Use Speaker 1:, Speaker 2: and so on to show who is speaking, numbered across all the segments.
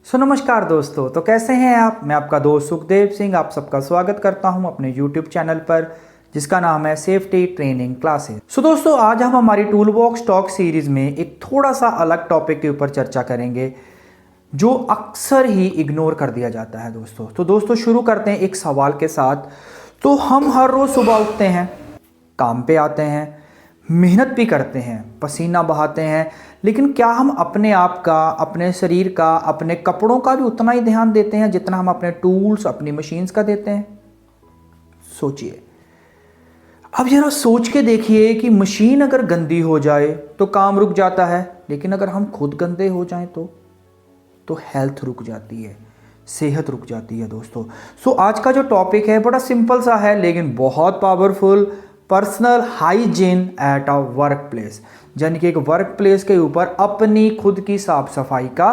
Speaker 1: नमस्कार दोस्तों, तो कैसे हैं आप। मैं आपका दोस्त सुखदेव सिंह आप सबका स्वागत करता हूं अपने YouTube चैनल पर जिसका नाम है सेफ्टी ट्रेनिंग क्लासेस। दोस्तों, आज हम हमारी टूल बॉक्स टॉक सीरीज में एक थोड़ा सा अलग टॉपिक के ऊपर चर्चा करेंगे जो अक्सर ही इग्नोर कर दिया जाता है दोस्तों। तो दोस्तों, शुरू करते हैं एक सवाल के साथ। तो हम हर रोज़ सुबह उठते हैं, काम पे आते हैं, मेहनत भी करते हैं, पसीना बहाते हैं, लेकिन क्या हम अपने आप का, अपने शरीर का, अपने कपड़ों का भी उतना ही ध्यान देते हैं जितना हम अपने टूल्स, अपनी मशीन्स का देते हैं? सोचिए। अब जरा सोच के देखिए कि मशीन अगर गंदी हो जाए तो काम रुक जाता है, लेकिन अगर हम खुद गंदे हो जाएं तो हेल्थ रुक जाती है, सेहत रुक जाती है दोस्तों। आज का जो टॉपिक है बड़ा सिंपल सा है लेकिन बहुत powerful. Personal hygiene at a work place, यानी कि एक वर्क प्लेस के ऊपर अपनी खुद की साफ सफाई का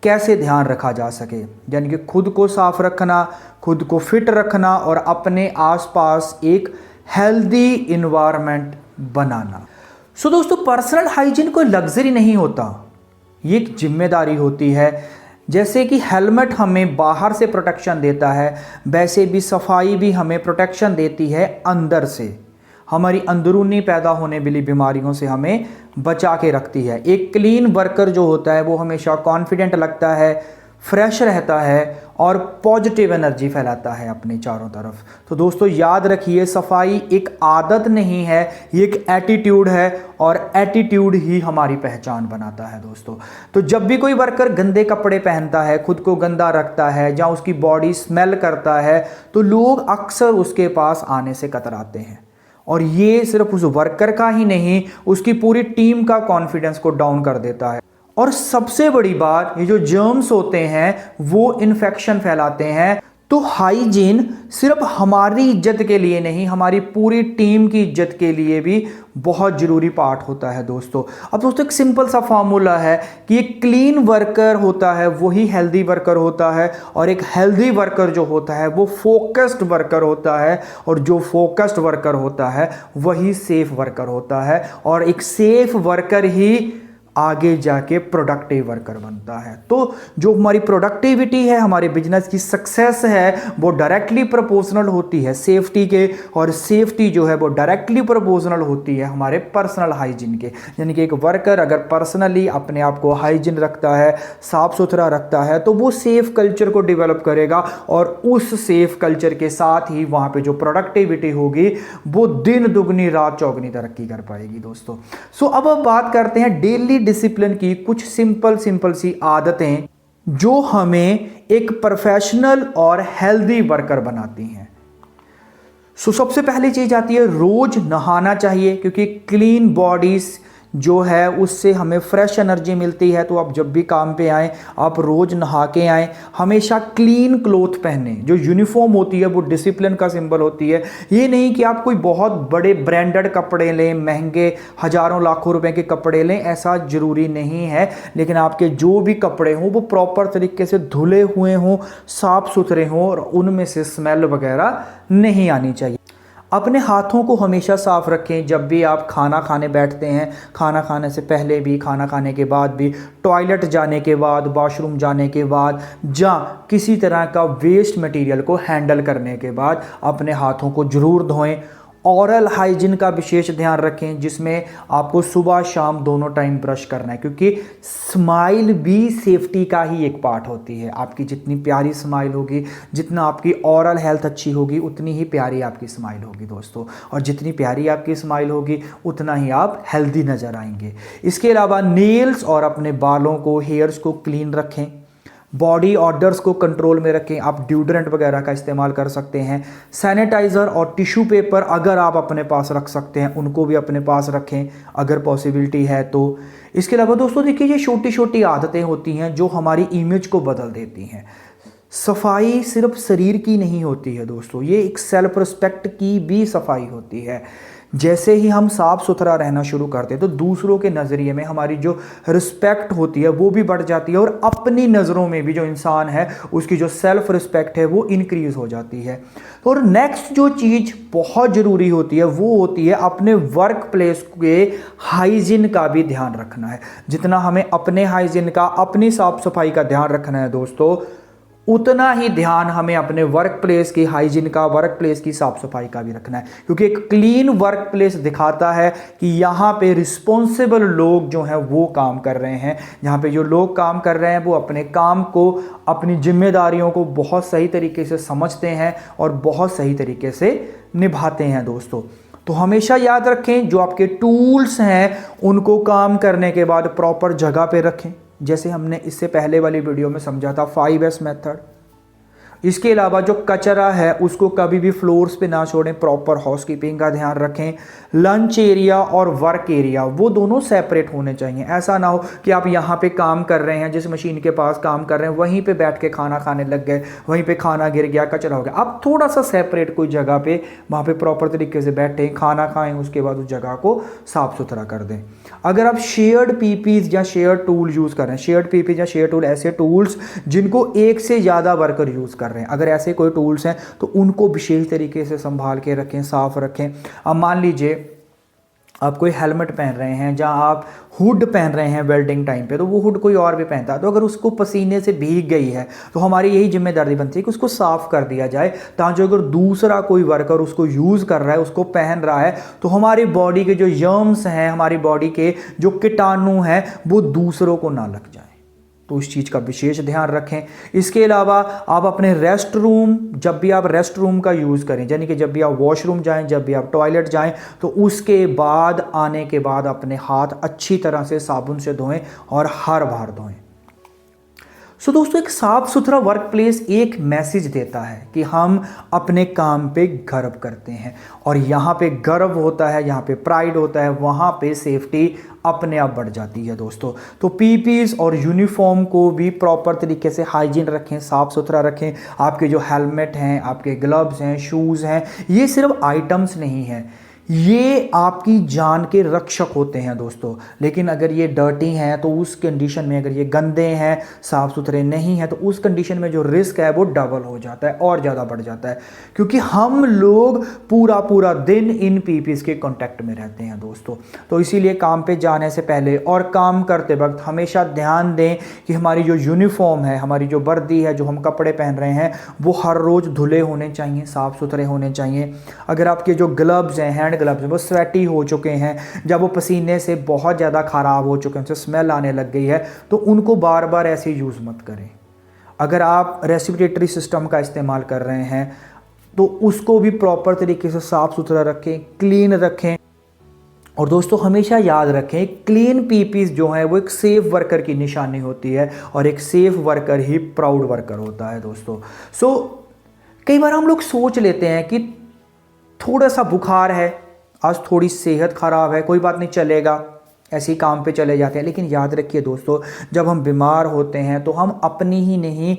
Speaker 1: कैसे ध्यान रखा जा सके, यानी कि खुद को साफ रखना, खुद को फिट रखना और अपने आसपास एक हेल्दी इन्वायरमेंट बनाना। दोस्तों, पर्सनल हाइजीन कोई लग्जरी नहीं होता, ये एक जिम्मेदारी होती है। जैसे कि हेलमेट हमें बाहर से प्रोटेक्शन देता है, वैसे भी सफाई भी हमें प्रोटेक्शन देती है अंदर से, हमारी अंदरूनी पैदा होने वाली बीमारियों से हमें बचा के रखती है। एक क्लीन वर्कर जो होता है वो हमेशा कॉन्फिडेंट लगता है, फ्रेश रहता है और पॉजिटिव एनर्जी फैलाता है अपने चारों तरफ। तो दोस्तों, याद रखिए, सफाई एक आदत नहीं है, ये एक एटीट्यूड है और एटीट्यूड ही हमारी पहचान बनाता है दोस्तों। तो जब भी कोई वर्कर गंदे कपड़े पहनता है, खुद को गंदा रखता है, जहाँ उसकी बॉडी स्मेल करता है, तो लोग अक्सर उसके पास आने से कतराते हैं। और ये सिर्फ उस वर्कर का ही नहीं, उसकी पूरी टीम का कॉन्फिडेंस को डाउन कर देता है। और सबसे बड़ी बात, ये जो जर्म्स होते हैं वो इन्फेक्शन फैलाते हैं। तो हाइजीन सिर्फ हमारी इज्जत के लिए नहीं, हमारी पूरी टीम की इज्जत के लिए भी बहुत ज़रूरी पार्ट होता है दोस्तों। अब दोस्तों, एक सिंपल सा फार्मूला है कि एक क्लीन वर्कर होता है वही हेल्दी वर्कर होता है, और एक हेल्दी वर्कर जो होता है वो फोकस्ड वर्कर होता है, और जो फोकस्ड वर्कर होता है वही सेफ वर्कर होता है, और एक सेफ वर्कर ही आगे जाके प्रोडक्टिव वर्कर बनता है। तो जो हमारी प्रोडक्टिविटी है, हमारे बिजनेस की सक्सेस है, वो डायरेक्टली प्रोपोर्शनल होती है सेफ्टी के, और सेफ्टी जो है वो डायरेक्टली प्रोपोर्शनल होती है हमारे पर्सनल हाइजीन के। यानी कि एक वर्कर अगर पर्सनली अपने आप को हाइजीन रखता है, साफ सुथरा रखता है, तो वो सेफ कल्चर को डेवलप करेगा, और उस सेफ कल्चर के साथ ही वहाँ पे जो प्रोडक्टिविटी होगी वो दिन दुगनी रात चौगनी तरक्की कर पाएगी दोस्तों। अब बात करते हैं डेली डिसिप्लिन की, कुछ सिंपल सी आदतें जो हमें एक प्रोफेशनल और हेल्दी वर्कर बनाती हैं। सबसे पहली चीज आती है, रोज नहाना चाहिए, क्योंकि क्लीन बॉडीज जो है उससे हमें फ्रेश एनर्जी मिलती है। तो आप जब भी काम पे आएँ, आप रोज नहा के आएँ। हमेशा क्लीन क्लोथ पहने, जो यूनिफॉर्म होती है वो डिसिप्लिन का सिंबल होती है। ये नहीं कि आप कोई बहुत बड़े ब्रांडेड कपड़े लें, महंगे हजारों लाखों रुपए के कपड़े लें, ऐसा जरूरी नहीं है। लेकिन आपके जो भी कपड़े हों वो प्रॉपर तरीके से धुले हुए हों, साफ सुथरे हों, और उनमें से स्मेल वगैरह नहीं आनी चाहिए। अपने हाथों को हमेशा साफ रखें। जब भी आप खाना खाने बैठते हैं, खाना खाने से पहले भी, खाना खाने के बाद भी, टॉयलेट जाने के बाद, वॉशरूम जाने के बाद, या किसी तरह का वेस्ट मटेरियल को हैंडल करने के बाद अपने हाथों को जरूर धोएं। ओरल हाइजीन का विशेष ध्यान रखें, जिसमें आपको सुबह शाम दोनों टाइम ब्रश करना है, क्योंकि स्माइल भी सेफ्टी का ही एक पार्ट होती है। आपकी जितनी प्यारी स्माइल होगी, जितना आपकी ओरल हेल्थ अच्छी होगी, उतनी ही प्यारी आपकी स्माइल होगी दोस्तों। और जितनी प्यारी आपकी स्माइल होगी उतना ही आप हेल्दी नज़र आएंगे। इसके अलावा नेल्स और अपने बालों को, हेयर्स को क्लीन रखें। बॉडी ऑर्डर्स को कंट्रोल में रखें। आप ड्यूडरेंट वगैरह का इस्तेमाल कर सकते हैं। सैनिटाइज़र और टिश्यू पेपर अगर आप अपने पास रख सकते हैं, उनको भी अपने पास रखें अगर पॉसिबिलिटी है तो। इसके अलावा दोस्तों देखिए, ये छोटी छोटी आदतें होती हैं जो हमारी इमेज को बदल देती हैं। सफाई सिर्फ शरीर की नहीं होती है दोस्तों, ये एक सेल्फ रिस्पेक्ट की भी सफाई होती है। जैसे ही हम साफ सुथरा रहना शुरू करते हैं तो दूसरों के नज़रिए में हमारी जो रिस्पेक्ट होती है वो भी बढ़ जाती है, और अपनी नज़रों में भी जो इंसान है उसकी जो सेल्फ रिस्पेक्ट है वो इंक्रीज हो जाती है। और नेक्स्ट जो चीज़ बहुत ज़रूरी होती है वो होती है अपने वर्क प्लेस के हाइजीन का भी ध्यान रखना है। जितना हमें अपने हाइजीन का, अपनी साफ सफाई का ध्यान रखना है दोस्तों, उतना ही ध्यान हमें अपने वर्क प्लेस की हाइजीन का, वर्क प्लेस की साफ सफाई का भी रखना है। क्योंकि एक क्लीन वर्क प्लेस दिखाता है कि यहाँ पे रिस्पॉन्सिबल लोग जो हैं वो काम कर रहे हैं। यहाँ पे जो लोग काम कर रहे हैं वो अपने काम को, अपनी जिम्मेदारियों को बहुत सही तरीके से समझते हैं और बहुत सही तरीके से निभाते हैं दोस्तों। तो हमेशा याद रखें, जो आपके टूल्स हैं उनको काम करने के बाद प्रॉपर जगह पे रखें, जैसे हमने इससे पहले वाली वीडियो में समझा था 5S मेथड। इसके अलावा जो कचरा है उसको कभी भी फ्लोर्स पे ना छोड़ें, प्रॉपर हाउसकीपिंग का ध्यान रखें। लंच एरिया और वर्क एरिया वो दोनों सेपरेट होने चाहिए। ऐसा ना हो कि आप यहाँ पे काम कर रहे हैं, जिस मशीन के पास काम कर रहे हैं वहीं पे बैठ के खाना खाने लग गए, वहीं पे खाना गिर गया, कचरा हो गया। आप थोड़ा सा सेपरेट कोई जगह पे वहाँ पे प्रॉपर तरीके से बैठें, खाना खाएं, उसके बाद उस जगह को साफ सुथरा कर दें। अगर आप शेयर्ड पीपीज या शेयर्ड टूल यूज़ कर रहे हैं, शेयर्ड पीपीज या शेयर्ड टूल ऐसे टूल्स जिनको एक से ज़्यादा वर्कर यूज़ कर रहे हैं, अगर ऐसे कोई टूल्स हैं तो उनको विशेष तरीके से संभाल के रखें, साफ रखें। अब मान लीजिए आप कोई हेलमेट पहन रहे हैं, जहां आप हुड पहन रहे हैं वेल्डिंग टाइम पे, तो वो हुड कोई और भी पहनता है, तो अगर उसको पसीने से भीग गई है तो हमारी यही जिम्मेदारी बनती है कि उसको साफ कर दिया जाए, ताकि अगर दूसरा कोई वर्कर उसको यूज़ कर रहा है, उसको पहन रहा है, तो हमारी बॉडी के जो जर्म्स हैं, हमारी बॉडी के जो कीटाणु हैं वो दूसरों को ना लग जाए। तो उस चीज़ का विशेष ध्यान रखें। इसके अलावा आप अपने रेस्ट रूम, जब भी आप रेस्ट रूम का यूज़ करें, यानी कि जब भी आप वॉशरूम जाएं, जब भी आप टॉयलेट जाएं, तो उसके बाद आने के बाद अपने हाथ अच्छी तरह से साबुन से धोएं और हर बार धोएं। सो दोस्तों, एक साफ सुथरा वर्क प्लेस एक मैसेज देता है कि हम अपने काम पे गर्व करते हैं, और यहाँ पे गर्व होता है, यहाँ पे प्राइड होता है, वहाँ पे सेफ्टी अपने आप बढ़ जाती है दोस्तों। तो पीपीज और यूनिफॉर्म को भी प्रॉपर तरीके से हाइजीन रखें, साफ सुथरा रखें। आपके जो हेलमेट हैं, आपके ग्लव्स हैं, शूज़ हैं, ये सिर्फ आइटम्स नहीं हैं, ये आपकी जान के रक्षक होते हैं दोस्तों। लेकिन अगर ये डर्टी हैं तो उस कंडीशन में, अगर ये गंदे हैं, साफ़ सुथरे नहीं हैं, तो उस कंडीशन में जो रिस्क है वो डबल हो जाता है और ज़्यादा बढ़ जाता है। क्योंकि हम लोग पूरा पूरा दिन इन पीपीज़ के कांटेक्ट में रहते हैं दोस्तों। तो इसीलिए काम पे जाने से पहले और काम करते वक्त हमेशा ध्यान दें कि हमारी जो यूनिफॉर्म है, हमारी जो वर्दी है, जो हम कपड़े पहन रहे हैं, वो हर रोज़ धुले होने चाहिए, साफ़ सुथरे होने चाहिए। अगर आपके जो ग्लव्स हैं, हैंड ग्लव्स, वो स्वेटी हो चुके हैं, जब वो पसीने से बहुत ज़्यादा ख़राब हो चुके हैं, उनसे स्मेल आने लग गई है, तो उनको बार बार ऐसे यूज़ मत करें। अगर आप रेस्पिरेटरी सिस्टम का इस्तेमाल कर रहे हैं तो उसको भी प्रॉपर तरीके से साफ़ सुथरा रखें, क्लीन रखें। और दोस्तों, हमेशा याद रखें, क्लीन पीपीज जो है वो एक सेफ वर्कर की निशानी होती है, और एक सेफ वर्कर ही प्राउड वर्कर होता है दोस्तों। कई बार हम लोग सोच लेते हैं कि थोड़ा सा बुखार है, आज थोड़ी सेहत ख़राब है, कोई बात नहीं, चलेगा, ऐसे ही काम पे चले जाते हैं। लेकिन याद रखिए दोस्तों, जब हम बीमार होते हैं तो हम अपनी ही नहीं,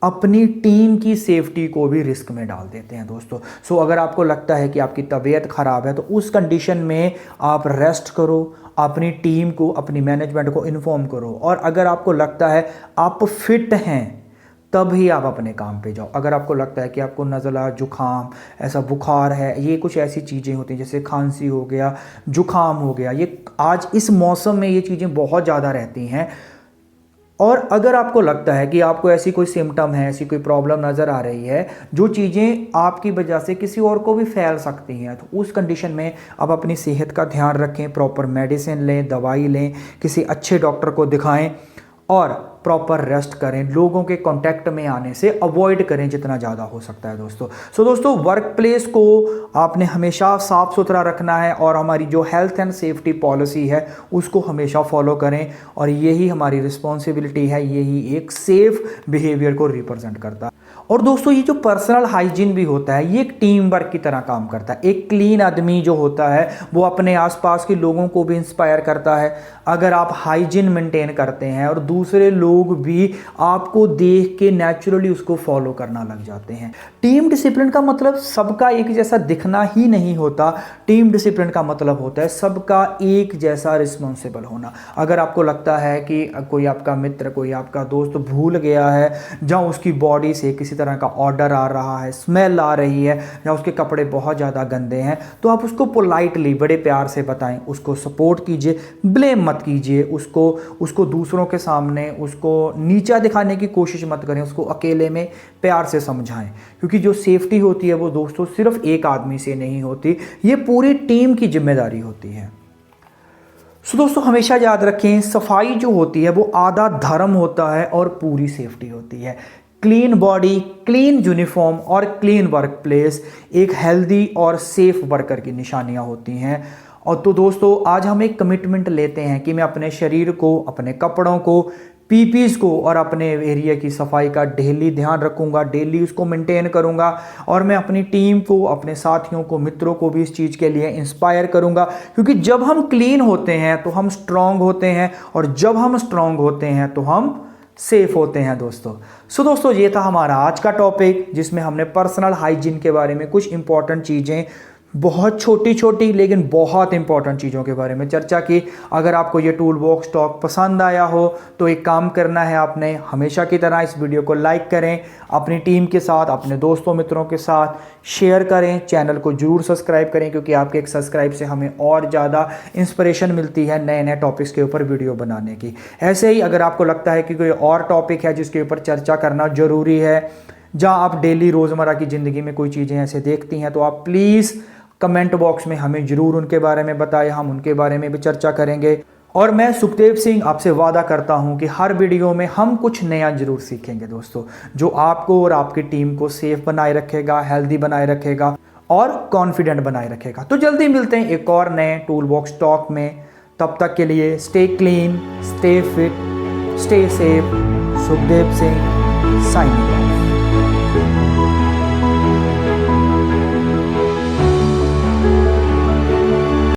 Speaker 1: अपनी टीम की सेफ्टी को भी रिस्क में डाल देते हैं दोस्तों। अगर आपको लगता है कि आपकी तबीयत ख़राब है तो उस कंडीशन में आप रेस्ट करो, अपनी टीम को, अपनी मैनेजमेंट को इन्फॉर्म करो। और अगर आपको लगता है आप फिट हैं तब ही आप अपने काम पे जाओ। अगर आपको लगता है कि आपको नज़ला, जुखाम, ऐसा बुखार है, ये कुछ ऐसी चीज़ें होती हैं जैसे खांसी हो गया, जुखाम हो गया, ये आज इस मौसम में ये चीज़ें बहुत ज़्यादा रहती हैं, और अगर आपको लगता है कि आपको ऐसी कोई सिम्टम है, ऐसी कोई प्रॉब्लम नज़र आ रही है जो चीज़ें आपकी वजह से किसी और को भी फैल सकती हैं, तो उस कंडीशन में आप अपनी सेहत का ध्यान रखें, प्रॉपर मेडिसिन लें, दवाई लें, किसी अच्छे डॉक्टर को दिखाएं और प्रॉपर रेस्ट करें। लोगों के कांटेक्ट में आने से अवॉइड करें जितना ज़्यादा हो सकता है दोस्तों। दोस्तों, वर्क प्लेस को आपने हमेशा साफ़ सुथरा रखना है, और हमारी जो हेल्थ एंड सेफ्टी पॉलिसी है उसको हमेशा फॉलो करें, और यही हमारी रिस्पॉन्सिबिलिटी है, यही एक सेफ बिहेवियर को रिप्रेजेंट करता है। और दोस्तों ये जो पर्सनल हाइजीन भी होता है ये एक टीम वर्क की तरह काम करता है। एक क्लीन आदमी जो होता है वो अपने आसपास के लोगों को भी इंस्पायर करता है। अगर आप हाइजीन मेंटेन करते हैं और दूसरे लोग भी आपको देख के नेचुरली उसको फॉलो करना लग जाते हैं। टीम डिसिप्लिन का मतलब सबका एक जैसा दिखना ही नहीं होता। टीम डिसिप्लिन का मतलब होता है सबका एक जैसा रिस्पॉन्सिबल होना। अगर आपको लगता है कि कोई आपका मित्र, कोई आपका दोस्त भूल गया है, या उसकी बॉडी से किसी तरह का ऑर्डर आ रहा है, स्मेल आ रही है, या उसके कपड़े बहुत ज़्यादा गंदे हैं, तो आप उसको पोलाइटली बड़े प्यार से बताएं, उसको सपोर्ट कीजिए, ब्लेम मत कीजिए, उसको दूसरों के सामने उसको नीचा दिखाने की कोशिश मत करें, उसको अकेले में प्यार से समझाएं। क्योंकि जो सेफ्टी होती है वो दोस्तों सिर्फ एक आदमी से नहीं होती, ये पूरी टीम की जिम्मेदारी होती है। सो दोस्तों हमेशा याद रखें, सफाई जो होती है वो आधा धर्म होता है और पूरी सेफ्टी होती है। क्लीन बॉडी, क्लीन यूनिफॉर्म और क्लीन वर्क प्लेस एक हेल्दी और सेफ वर्कर की निशानियां होती हैं। और तो दोस्तों आज हम एक कमिटमेंट लेते हैं कि मैं अपने शरीर को, अपने कपड़ों को, पीपीज को और अपने एरिया की सफाई का डेली ध्यान रखूंगा, डेली उसको मेंटेन करूंगा। और मैं अपनी टीम को, अपने साथियों को, मित्रों को भी इस चीज़ के लिए इंस्पायर करूंगा। क्योंकि जब हम क्लीन होते हैं तो हम स्ट्रांग होते हैं, और जब हम स्ट्रांग होते हैं तो हम सेफ होते हैं दोस्तों। सो दोस्तों ये था हमारा आज का टॉपिक, जिसमें हमने पर्सनल हाइजीन के बारे में कुछ इंपॉर्टेंट चीज़ें, बहुत छोटी छोटी लेकिन बहुत इंपॉर्टेंट चीज़ों के बारे में चर्चा की। अगर आपको ये टूल बॉक्स टॉक पसंद आया हो तो एक काम करना है, आपने हमेशा की तरह इस वीडियो को लाइक करें, अपनी टीम के साथ, अपने दोस्तों मित्रों के साथ शेयर करें, चैनल को जरूर सब्सक्राइब करें, क्योंकि आपके एक सब्सक्राइब से हमें और ज़्यादा इंस्पिरेशन मिलती है नए नए टॉपिक्स के ऊपर वीडियो बनाने की। ऐसे ही अगर आपको लगता है कि कोई और टॉपिक है जिसके ऊपर चर्चा करना ज़रूरी है, जहाँ आप डेली रोज़मर्रा की ज़िंदगी में कोई चीज़ें ऐसे देखती हैं, तो आप प्लीज़ कमेंट बॉक्स में हमें जरूर उनके बारे में बताएं, हम उनके बारे में भी चर्चा करेंगे। और मैं सुखदेव सिंह आपसे वादा करता हूं कि हर वीडियो में हम कुछ नया जरूर सीखेंगे दोस्तों, जो आपको और आपकी टीम को सेफ बनाए रखेगा, हेल्दी बनाए रखेगा और कॉन्फिडेंट बनाए रखेगा। तो जल्दी मिलते हैं एक और नए टूल बॉक्स टॉक में। तब तक के लिए stay clean, stay fit, stay safe. Sukhdev Singh signing off.